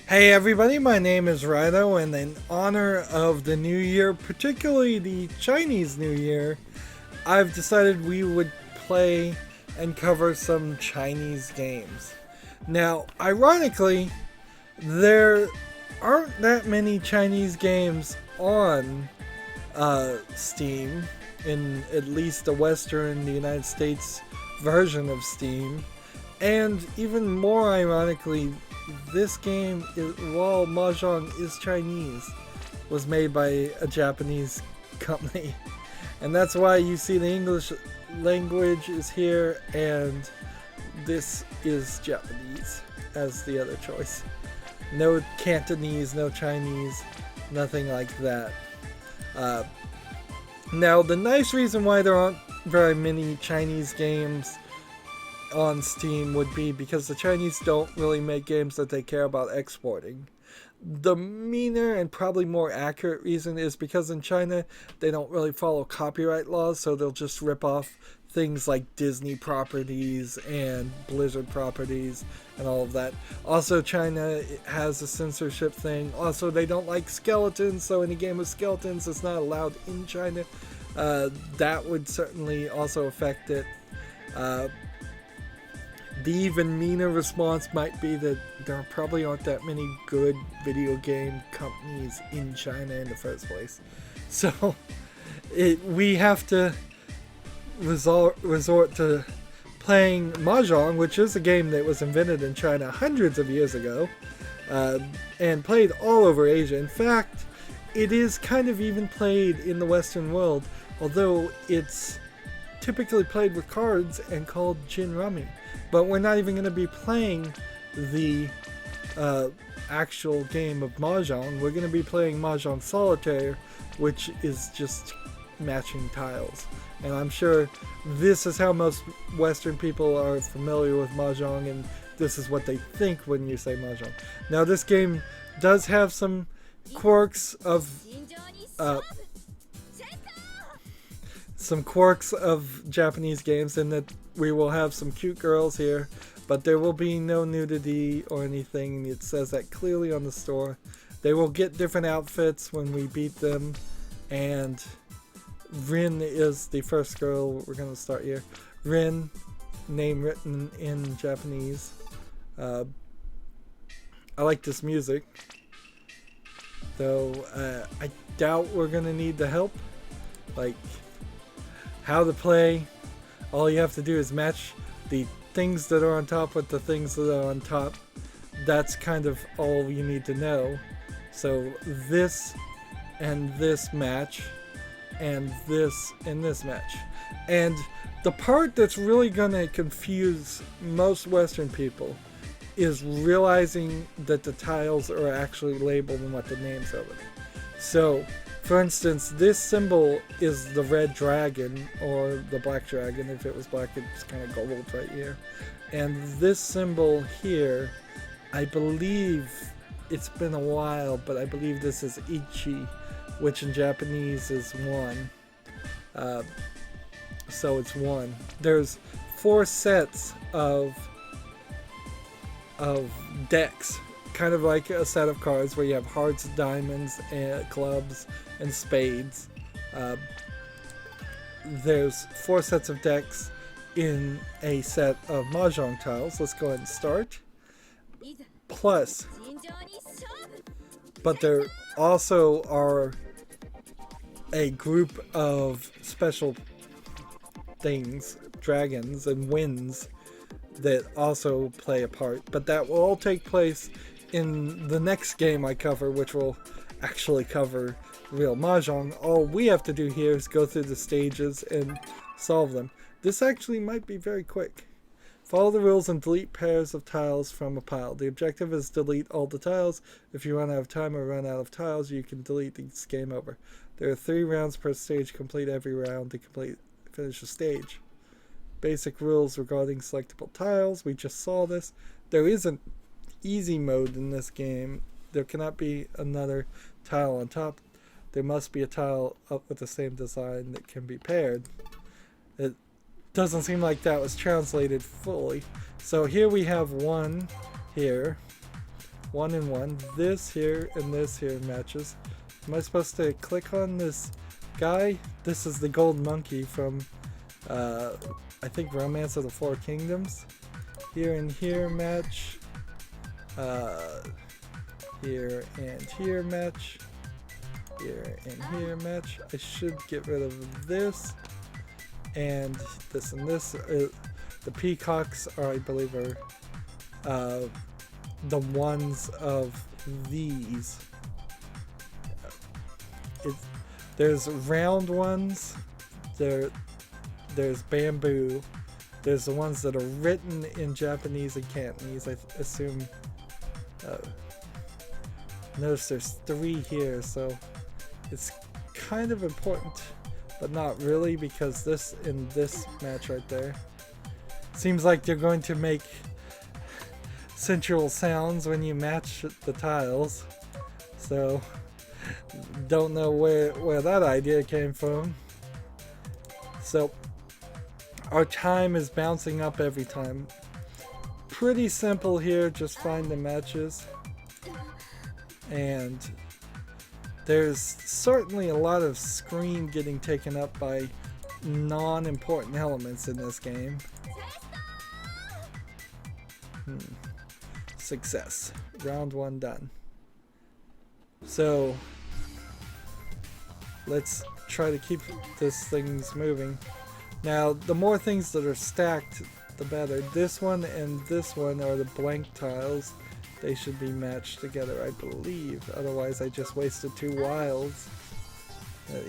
Hey everybody, my name is Rydo, and in honor of the new year, particularly the Chinese New Year, I've decided we would play and cover some Chinese games. Now, ironically, there aren't that many Chinese games on Steam, in at least the Western, the United States version of Steam. And even more ironically, this game, while Mahjong is Chinese, was made by a Japanese company. And that's why you see the English language is here and this is Japanese as the other choice. No Cantonese, no Chinese, nothing like that. Uh, Now, the nice reason why there aren't very many Chinese games on Steam would be because the Chinese don't really make games that they care about exporting. The meaner and probably more accurate reason is because in China they don't really follow copyright laws, so they'll just rip off things like Disney properties and Blizzard properties and all of that. Also, China has a censorship thing. Also, they don't like skeletons, so any game with skeletons is not allowed in China. That would certainly also affect it. Uh, the even meaner response might be that there probably aren't that many good video game companies in China in the first place. So we have to resort to playing Mahjong, which is a game that was invented in China hundreds of years ago uh, and played all over Asia. In fact, it is kind of even played in the Western world, although it's typically played with cards and called Jin Rummy. But we're not even going to be playing the actual game of Mahjong. We're going to be playing Mahjong Solitaire, which is just matching tiles. And I'm sure this is how most Western people are familiar with Mahjong, and this is what they think when you say Mahjong. Now, this game does have some quirks of uh, Japanese games in that we will have some cute girls here, but there will be no nudity or anything. It says that clearly on the store. They will get different outfits when we beat them, and Rin is the first girl. We're going to start here. Rin, name written in Japanese. I like this music, though I doubt we're going to need the help. Like, how to play, all you have to do is match the things that are on top with the things that are on top. That's kind of all you need to know. So this and this match, and this and this match. And the part that's really gonna confuse most Western people is realizing that the tiles are actually labeled and what the names of it. So, for instance, this symbol is the red dragon, or the black dragon. If it was black, it's kind of gold right here. And this symbol here, I believe, it's been a while, but I believe this is Ichi, which in Japanese is 1. So it's 1. There's 4 sets of decks, kind of like a set of cards where you have hearts, diamonds, and clubs, and spades. There's 4 sets of decks in a set of Mahjong tiles. Let's go ahead and start. Plus, but there also are a group of special things, dragons and winds, that also play a part. But that will all take place in the next game I cover, which will actually cover real Mahjong. All we have to do here is go through the stages and solve them. This actually might be very quick. Follow the rules and delete pairs of tiles from a pile. The objective is delete all the tiles. If you run out of time or run out of tiles, you can delete this game over. There are 3 rounds per stage. Complete every round to finish a stage. Basic rules regarding selectable tiles. We just saw this. There is an easy mode in this game. There cannot be another tile on top. There must be a tile up with the same design that can be paired. It doesn't seem like that was translated fully. So here we have 1 here. 1 and 1. This here and this here matches. Am I supposed to click on this guy? This is the gold monkey from, I think, Romance of the Four Kingdoms. Here and here match. Here and here match. Here and here match. I should get rid of this. And this and this. The peacocks are, I believe, are the ones of these. There's round ones. There's bamboo. There's the ones that are written in Japanese and Cantonese. I assume. Notice there's 3 here, so it's kind of important, but not really, because this in this match right there seems like they're going to make sensual sounds when you match the tiles. So don't know where that idea came from. So our time is bouncing up every time. Pretty simple here, just find the matches. And there's certainly a lot of screen getting taken up by non-important elements in this game. Success. Round 1 done. So let's try to keep this things moving. Now, the more things that are stacked, the better. This one and this one are the blank tiles. They should be matched together, I believe. Otherwise, I just wasted 2 wilds.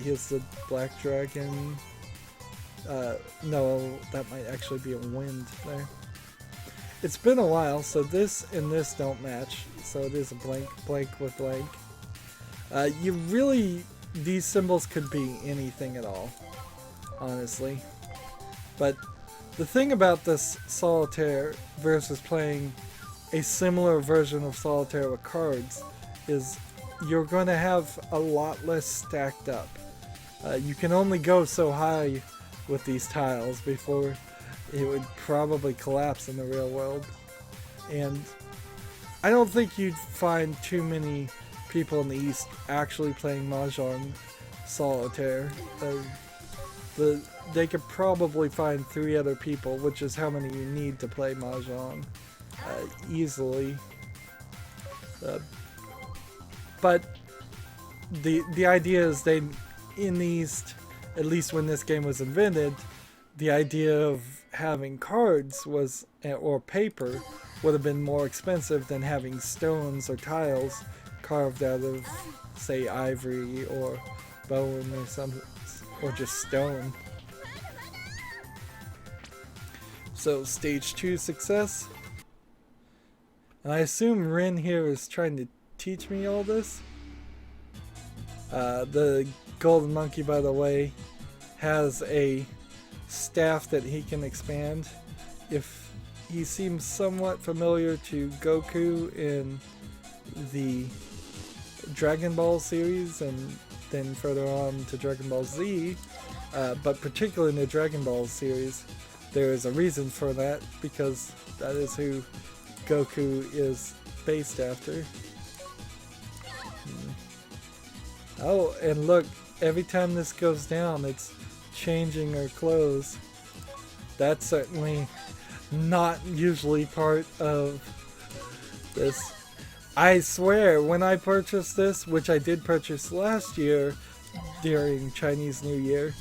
Here's the black dragon. No, that might actually be a wind there. It's been a while, so this and this don't match. So it is a blank with blank. You really, these symbols could be anything at all, honestly. But the thing about this Solitaire versus playing a similar version of Solitaire with cards is you're going to have a lot less stacked up. You can only go so high with these tiles before it would probably collapse in the real world. And I don't think you'd find too many people in the East actually playing Mahjong Solitaire. They could probably find 3 other people, which is how many you need to play Mahjong easily. But the idea is in the East, at least when this game was invented, the idea of having cards was, or paper, would have been more expensive than having stones or tiles carved out of, say, ivory or bone or something, or just stone. So stage 2 success. And I assume Rin here is trying to teach me all this. The golden monkey, by the way, has a staff that he can expand. If he seems somewhat familiar to Goku in the Dragon Ball series, and then further on to Dragon Ball Z, but particularly in the Dragon Ball series, there is a reason for that, because that is who Goku is based after. Oh, and look, every time this goes down, it's changing her clothes. That's certainly not usually part of this. I swear, when I purchased this, which I did purchase last year during Chinese New Year,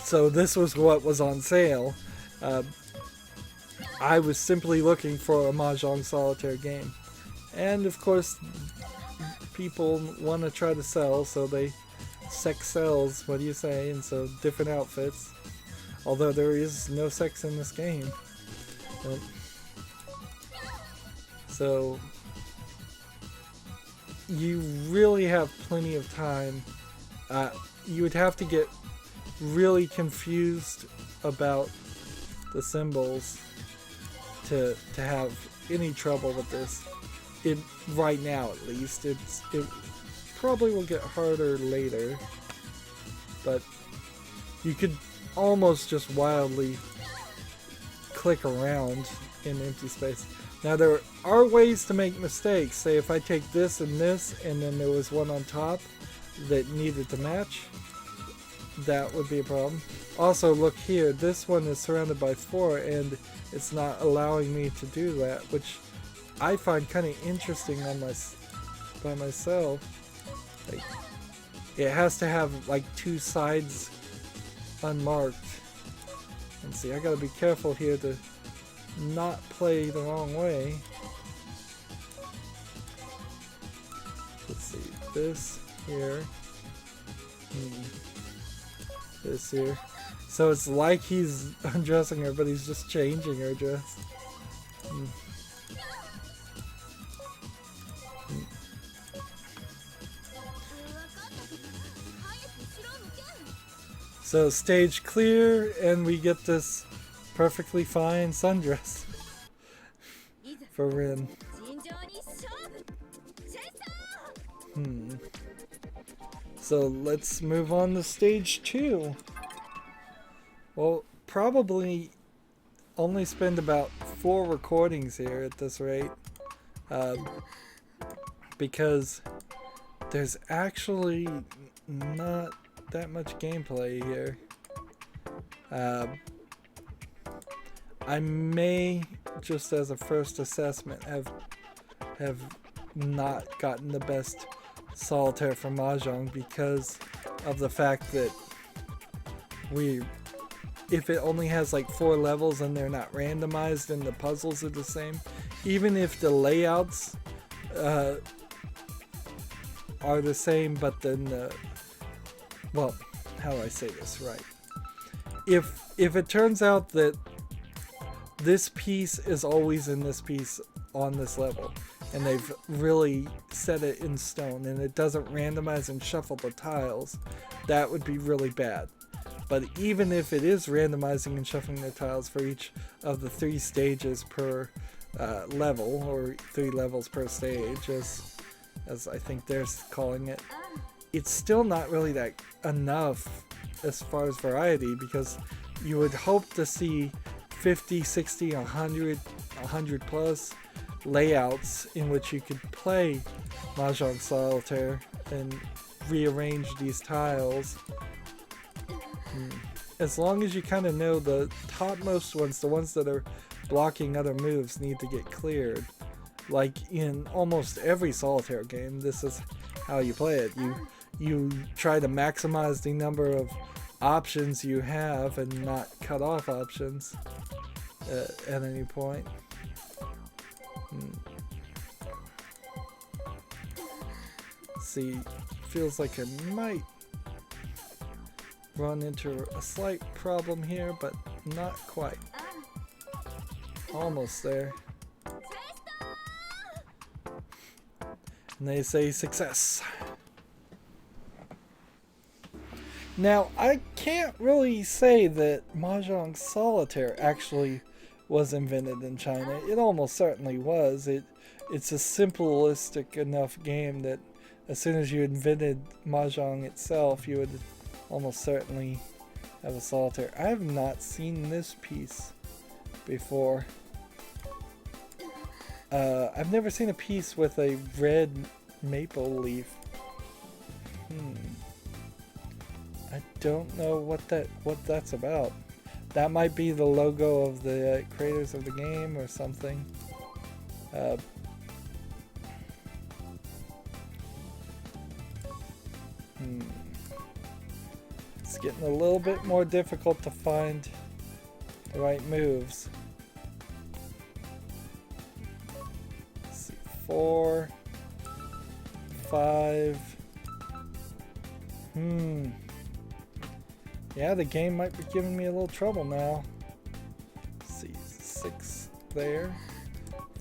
so this was what was on sale, I was simply looking for a Mahjong Solitaire game. And of course, people want to try to sell, so they sex sells, what do you say? And so different outfits, although there is no sex in this game. So you really have plenty of time. You would have to get really confused about the symbols to have any trouble with this. Right now, at least, it probably will get harder later, but you could almost just wildly click around in empty space. Now there are ways to make mistakes. Say if I take this and then there was one on top that needed to match, that would be a problem. Also, look here, this one is surrounded by 4 and it's not allowing me to do that, which I find kind of interesting on by myself. Like, it has to have like 2 sides unmarked. And see, I gotta be careful here to not play the wrong way. Let's see, this here. This here. So it's like he's undressing her, but he's just changing her dress. So stage clear, and we get this perfectly fine sundress for Rin. So let's move on to stage 2. We'll probably only spend about 4 recordings here at this rate, because there's actually not that much gameplay here. I may, just as a first assessment, have not gotten the best solitaire for Mahjong because of the fact that if it only has like 4 levels and they're not randomized and the puzzles are the same, even if the layouts are the same, but then well, how do I say this right? If it turns out that this piece is always in this piece on this level, and they've really set it in stone, and it doesn't randomize and shuffle the tiles, that would be really bad. But even if it is randomizing and shuffling the tiles for each of the 3 stages per level, or 3 levels per stage, as I think they're calling it, it's still not really that enough as far as variety, because you would hope to see 50, 60, 100 plus layouts in which you could play Mahjong Solitaire and rearrange these tiles. As long as you kind of know the topmost ones, the ones that are blocking other moves, need to get cleared. Like in almost every solitaire game, this is how you play it. You try to maximize the number of options you have and not cut off options at any point. See, feels like I might run into a slight problem here, but not quite. Almost there. And they say success. Now, I can't really say that Mahjong Solitaire actually was invented in China. It almost certainly was. It's a simplistic enough game that as soon as you invented Mahjong itself, you would almost certainly have a solitaire. I have not seen this piece before. I've never seen a piece with a red maple leaf. I don't know what that's about. That might be the logo of the creators of the game or something. It's getting a little bit more difficult to find the right moves. Let's see, 4, 5. Yeah, the game might be giving me a little trouble now. Let's see, 6 there,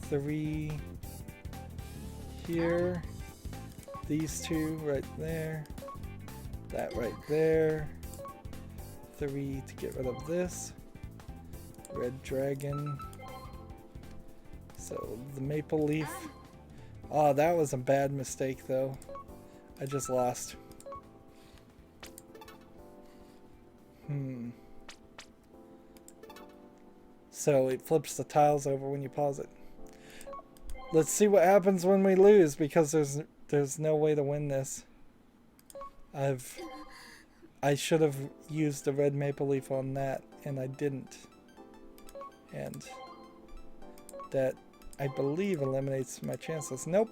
3 here, these 2 right there, that right there, 3 to get rid of this, red dragon, so the maple leaf. Oh, that was a bad mistake though. I just lost. So it flips the tiles over when you pause it. Let's see what happens when we lose, because there's no way to win this. I should have used the red maple leaf on that, and I didn't. And that, I believe, eliminates my chances. Nope.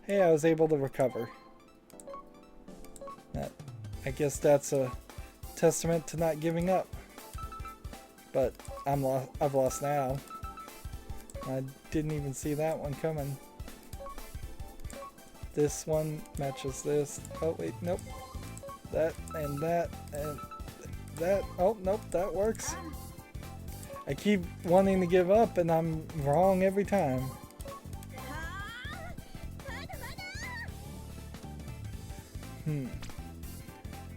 Hey, I was able to recover. I guess that's a testament to not giving up. But I've lost now. I didn't even see that one coming. This one matches this. Oh wait, nope. That and that and that. Oh nope, that works. I keep wanting to give up and I'm wrong every time.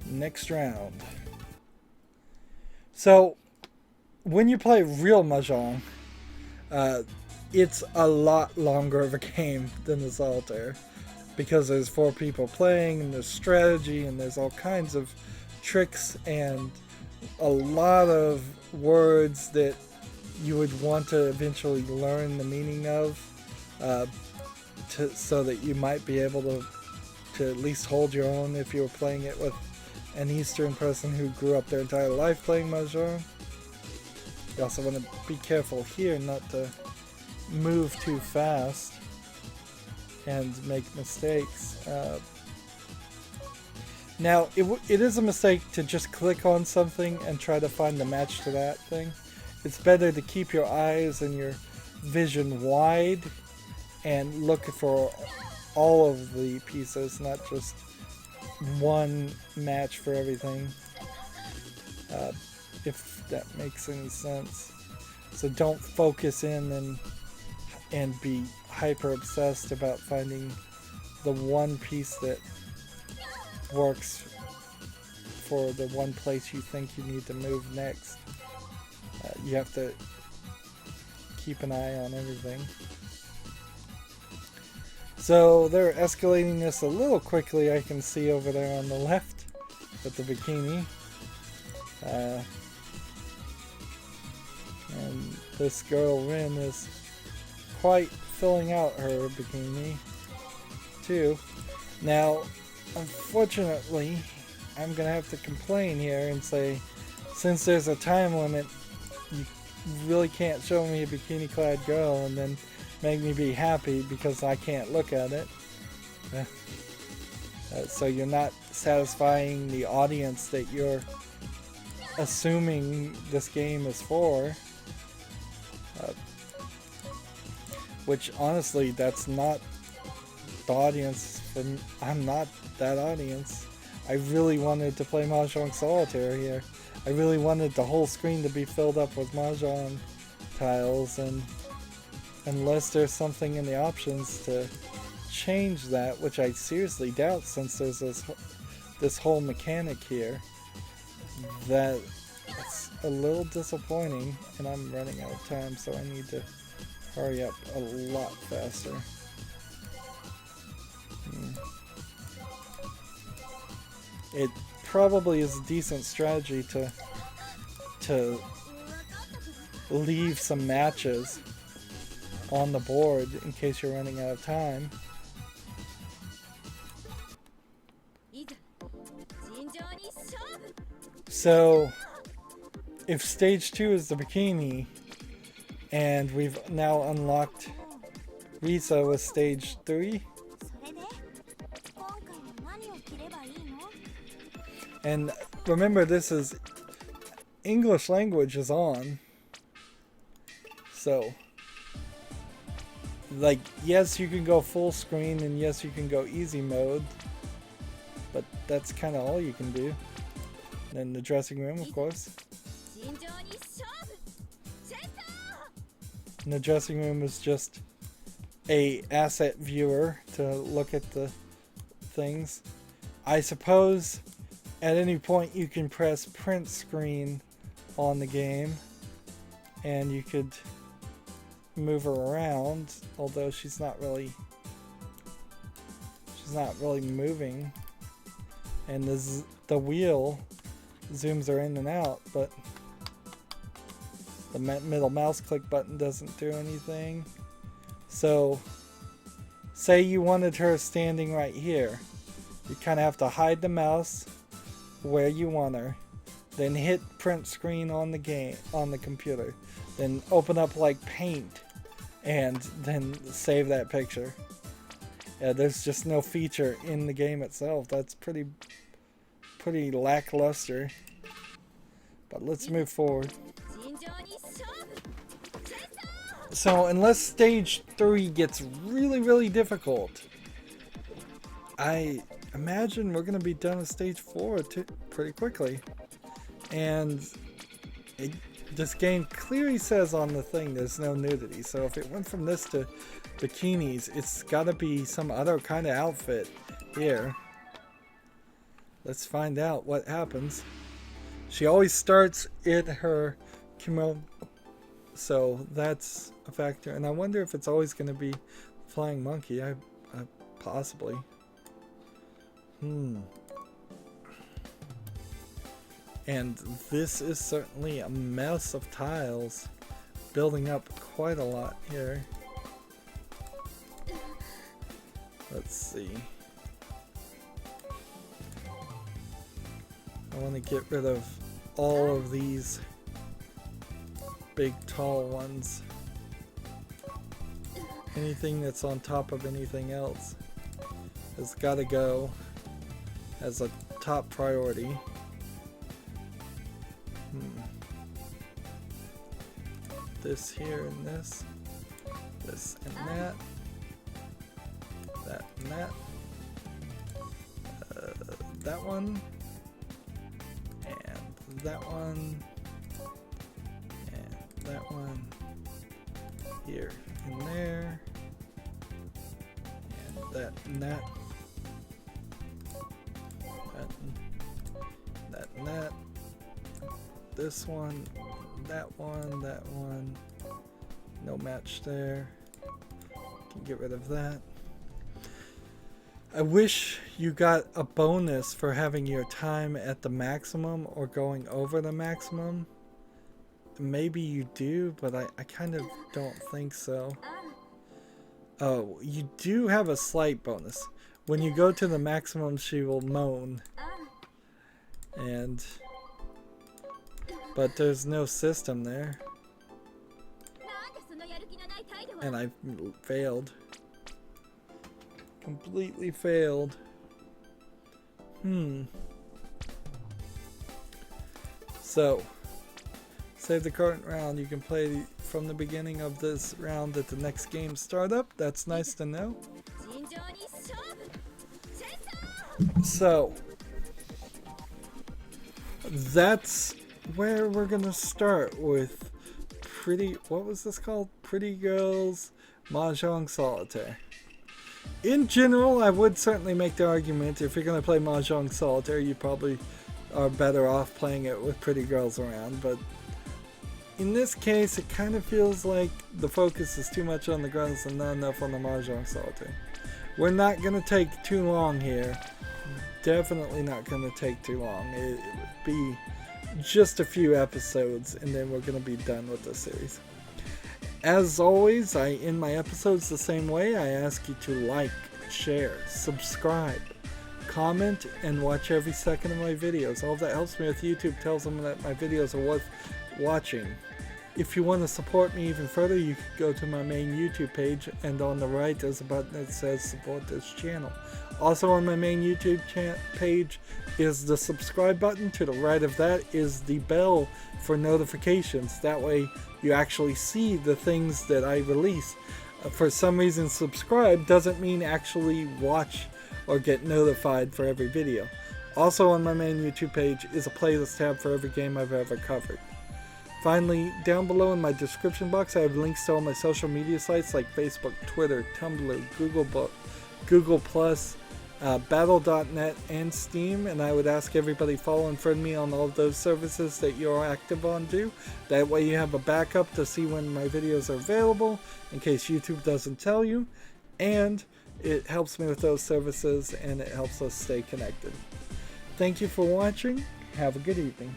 Next round. So, when you play real Mahjong, it's a lot longer of a game than the Solitaire, because there's 4 people playing and there's strategy and there's all kinds of tricks and a lot of words that you would want to eventually learn the meaning of, so that you might be able to at least hold your own if you were playing it with an Eastern person who grew up their entire life playing Mahjong. You also want to be careful here not to move too fast and make mistakes. Now, it is a mistake to just click on something and try to find the match to that thing. It's better to keep your eyes and your vision wide and look for all of the pieces, not just one match for everything. If that makes any sense. So don't focus in and be hyper obsessed about finding the one piece that works for the one place you think you need to move next. You have to keep an eye on everything. So they're escalating this a little quickly, I can see over there on the left with the bikini. And this girl Rin is quite filling out her bikini too. Now, unfortunately, I'm gonna have to complain here and say, since there's a time limit, you really can't show me a bikini clad girl and then make me be happy because I can't look at it. So you're not satisfying the audience that you're assuming this game is for. Which honestly, that's not the audience. I'm not that audience. I really wanted to play Mahjong Solitaire here. I really wanted the whole screen to be filled up with Mahjong tiles, and unless there's something in the options to change that, which I seriously doubt since there's this whole mechanic here, that's a little disappointing, and I'm running out of time, so I need to hurry up a lot faster. It probably is a decent strategy to leave some matches on the board in case you're running out of time. So if stage 2 is the bikini and we've now unlocked Risa with stage 3, and remember, this is English language is on, so like, yes, you can go full screen and yes, you can go easy mode, but that's kind of all you can do. Then the dressing room, of course. And the dressing room is just a asset viewer to look at the things. I suppose at any point you can press print screen on the game and you could move her around, although she's not really moving, and the wheel zooms her in and out, but the middle mouse click button doesn't do anything. So, say you wanted her standing right here. You kind of have to hide the mouse where you want her. Then hit print screen on the computer. Then open up like Paint and then save that picture. Yeah, there's just no feature in the game itself. That's pretty lackluster. But let's move forward. So unless stage 3 gets really difficult, I imagine we're going to be done with stage 4 pretty quickly. And this game clearly says on the thing there's no nudity. So if it went from this to bikinis, it's got to be some other kind of outfit here. Let's find out what happens. She always starts in her kimono, so that's a factor. And I wonder if it's always going to be flying monkey. I possibly. And this is certainly a mess of tiles, building up quite a lot here. Let's see. I want to get rid of all of these big tall ones. Anything that's on top of anything else has got to go as a top priority. This here and this and that, that and that, that one, and that one, and that one, here and there, and that and that, that and that, this one, that one, no match there. Can get rid of that. I wish you got a bonus for having your time at the maximum or going over the maximum. Maybe you do, but I kind of don't think so. Oh, you do have a slight bonus. When you go to the maximum, she will moan. But there's no system there. And I failed. Completely failed. So, save the current round. You can play from the beginning of this round at the next game startup. That's nice to know. So, that's where we're gonna start with what was this called? Pretty Girls Mahjong Solitaire. In general, I would certainly make the argument if you're going to play Mahjong Solitaire, you probably are better off playing it with pretty girls around, but in this case, it kind of feels like the focus is too much on the girls and not enough on the Mahjong Solitaire. We're not going to take too long here. Definitely not going to take too long. It would be just a few episodes and then we're going to be done with the series. As always, I end my episodes the same way. I ask you to like, share, subscribe, comment, and watch every second of my videos. All of that helps me with YouTube, tells them that my videos are worth watching. If you want to support me even further, you can go to my main YouTube page, and on the right there's a button that says support this channel. Also on my main YouTube page is the subscribe button. To the right of that is the bell for notifications. That way you actually see the things that I release. For some reason, subscribe doesn't mean actually watch or get notified for every video. Also on my main YouTube page is a playlist tab for every game I've ever covered. Finally, down below in my description box, I have links to all my social media sites like Facebook, Twitter, Tumblr, Google+, Battle.net, and Steam, and I would ask everybody follow and friend me on all of those services that you're active on too. That way you have a backup to see when my videos are available, in case YouTube doesn't tell you, and it helps me with those services and it helps us stay connected. Thank you for watching. Have a good evening.